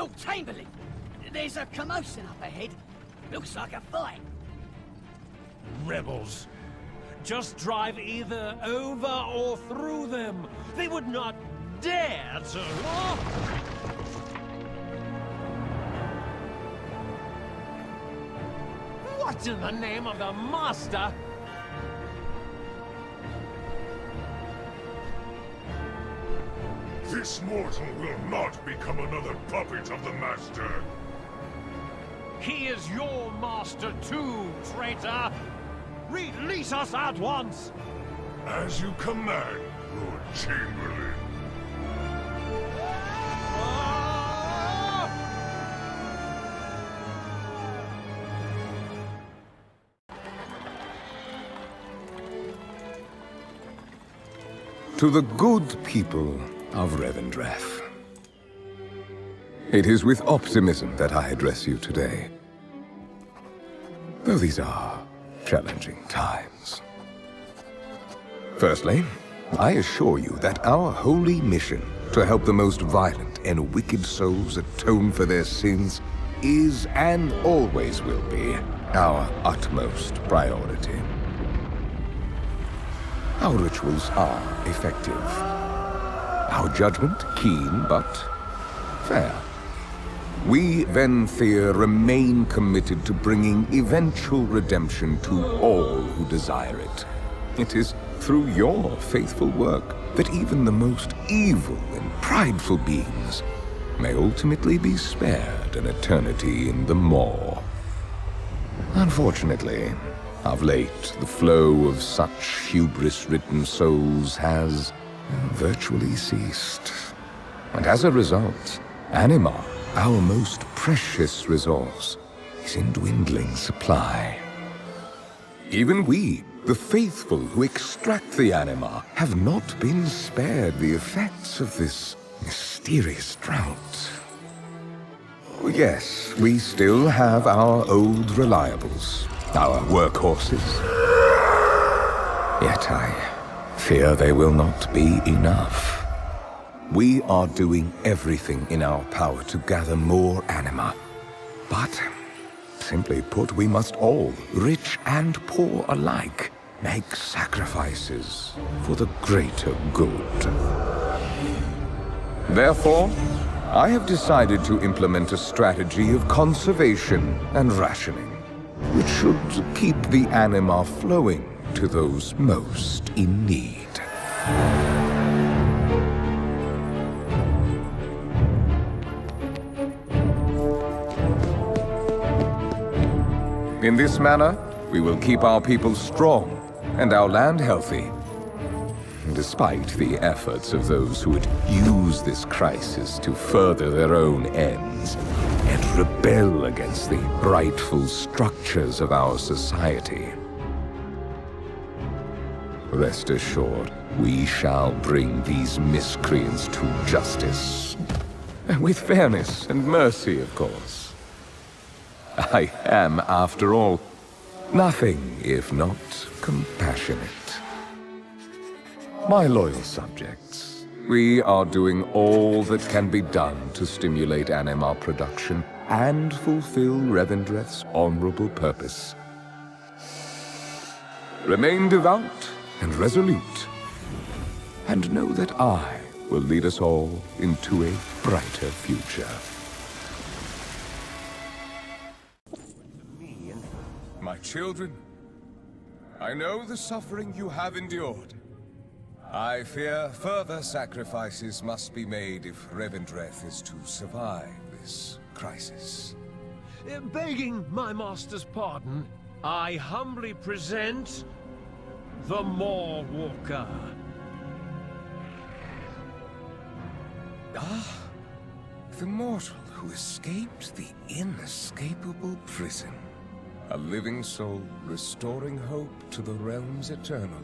Lord Chamberlain! There's a commotion up ahead. Looks like a fight. Rebels. Just drive either over or through them. They would not dare to... What in the name of the Master? This mortal will not become another puppet of the Master. He is your master too, traitor! Release us at once! As you command, Lord Chamberlain. To the good people of Revendreth. It is with optimism that I address you today. Though these are challenging times. Firstly, I assure you that our holy mission to help the most violent and wicked souls atone for their sins is and always will be our utmost priority. Our rituals are effective. Our judgment keen but fair. We, Venthyr, remain committed to bringing eventual redemption to all who desire it. It is through your faithful work that even the most evil and prideful beings may ultimately be spared an eternity in the maw. Unfortunately, of late, the flow of such hubris-ridden souls has virtually ceased. And as a result, anima, our most precious resource, is in dwindling supply. Even we, the faithful who extract the anima, have not been spared the effects of this mysterious drought. Yes, we still have our old reliables, our workhorses. Yet I fear they will not be enough. We are doing everything in our power to gather more anima. But, simply put, we must all, rich and poor alike, make sacrifices for the greater good. Therefore, I have decided to implement a strategy of conservation and rationing, which should keep the anima flowing to those most in need. In this manner, we will keep our people strong and our land healthy, despite the efforts of those who would use this crisis to further their own ends and rebel against the rightful structures of our society. Rest assured, we shall bring these miscreants to justice. With fairness and mercy, of course. I am, after all, nothing if not compassionate. My loyal subjects, we are doing all that can be done to stimulate anima production and fulfill Revendreth's honorable purpose. Remain devout and resolute, and know that I will lead us all into a brighter future. My children, I know the suffering you have endured. I fear further sacrifices must be made if Revendreth is to survive this crisis. Begging my master's pardon, I humbly present the Maw Walker. Ah, the mortal who escaped the inescapable prison. A living soul restoring hope to the realms eternal.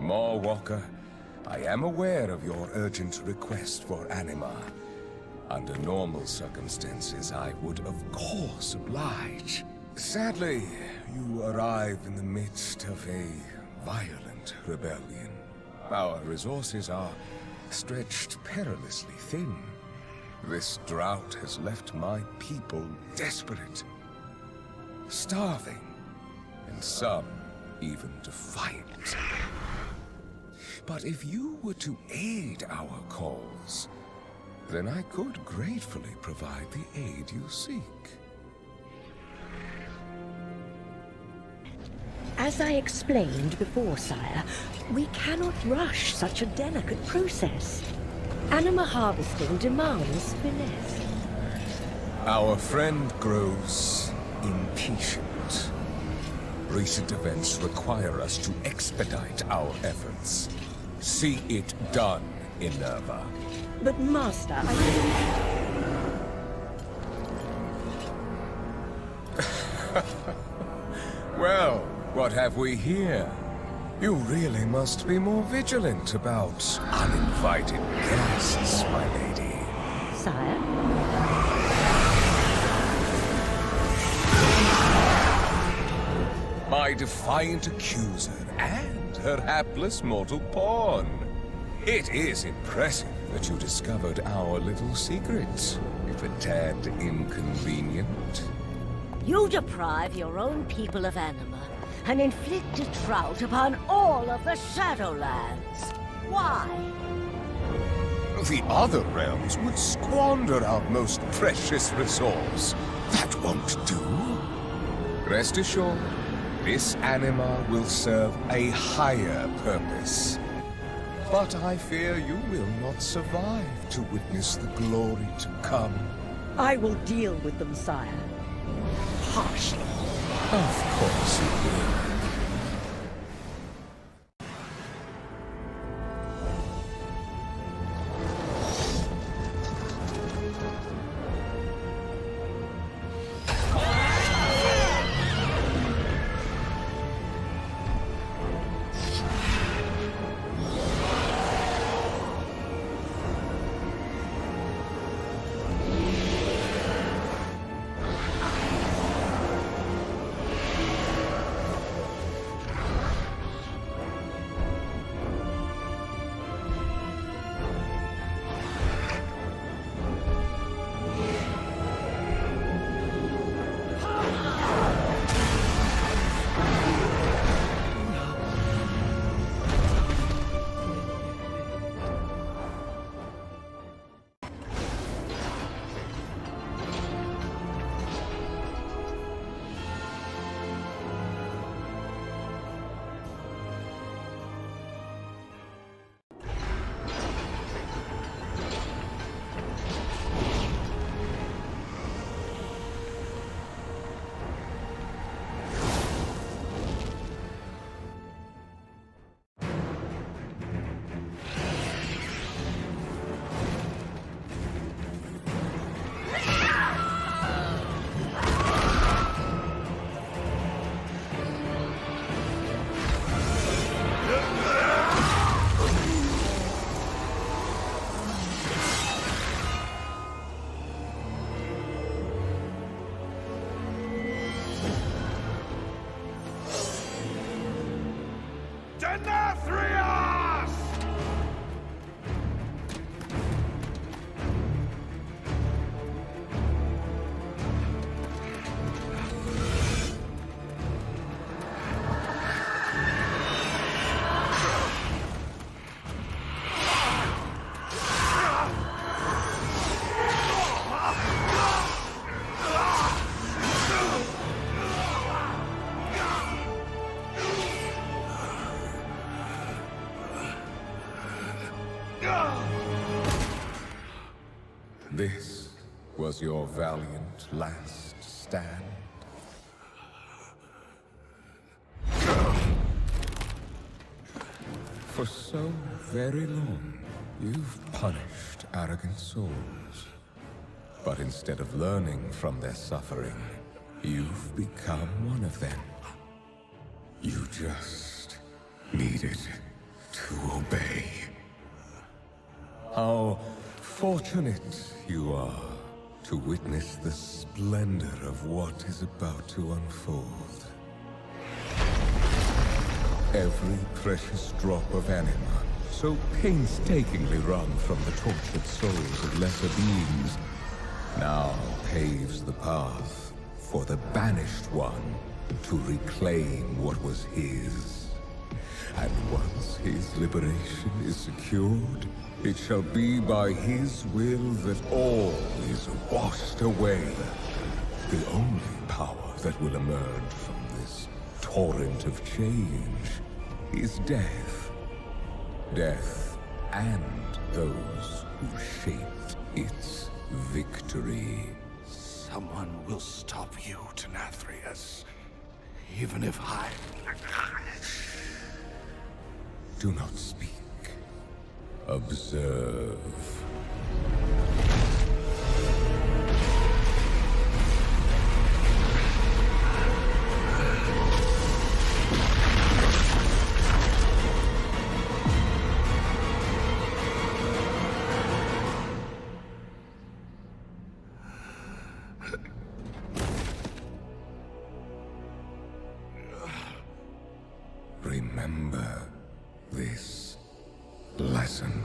Maw Walker, I am aware of your urgent request for anima. Under normal circumstances, I would of course oblige. Sadly, you arrive in the midst of a violent rebellion. Our resources are stretched perilously thin. This drought has left my people desperate, starving, and some even defiant. But if you were to aid our cause, then I could gratefully provide the aid you seek. As I explained before, Sire, we cannot rush such a delicate process. Anima harvesting demands finesse. Our friend grows impatient. Recent events require us to expedite our efforts. See it done, Inerva. But Master, Well, what have we here? You really must be more vigilant about uninvited guests, my lady. Sire? My defiant accuser and her hapless mortal pawn. It is impressive that you discovered our little secret, if a tad inconvenient. You deprive your own people of Anima, and inflict a drought upon all of the Shadowlands. Why? The other realms would squander our most precious resource. That won't do. Rest assured, this anima will serve a higher purpose. But I fear you will not survive to witness the glory to come. I will deal with them, Sire. Harshly. Of course you will. Denathrius! This was your valiant last stand. For so very long, you've punished arrogant souls. But instead of learning from their suffering, you've become one of them. You just needed to obey. How fortunate you are to witness the splendor of what is about to unfold. Every precious drop of anima so painstakingly wrung from the tortured souls of lesser beings, now paves the path for the Banished One to reclaim what was his. And once his liberation is secured, it shall be by his will that all is washed away. The only power that will emerge from this torrent of change is death. Death and those who shaped its victory. Someone will stop you, Denathrius. Even if I... Do not speak. Observe. Remember this lesson.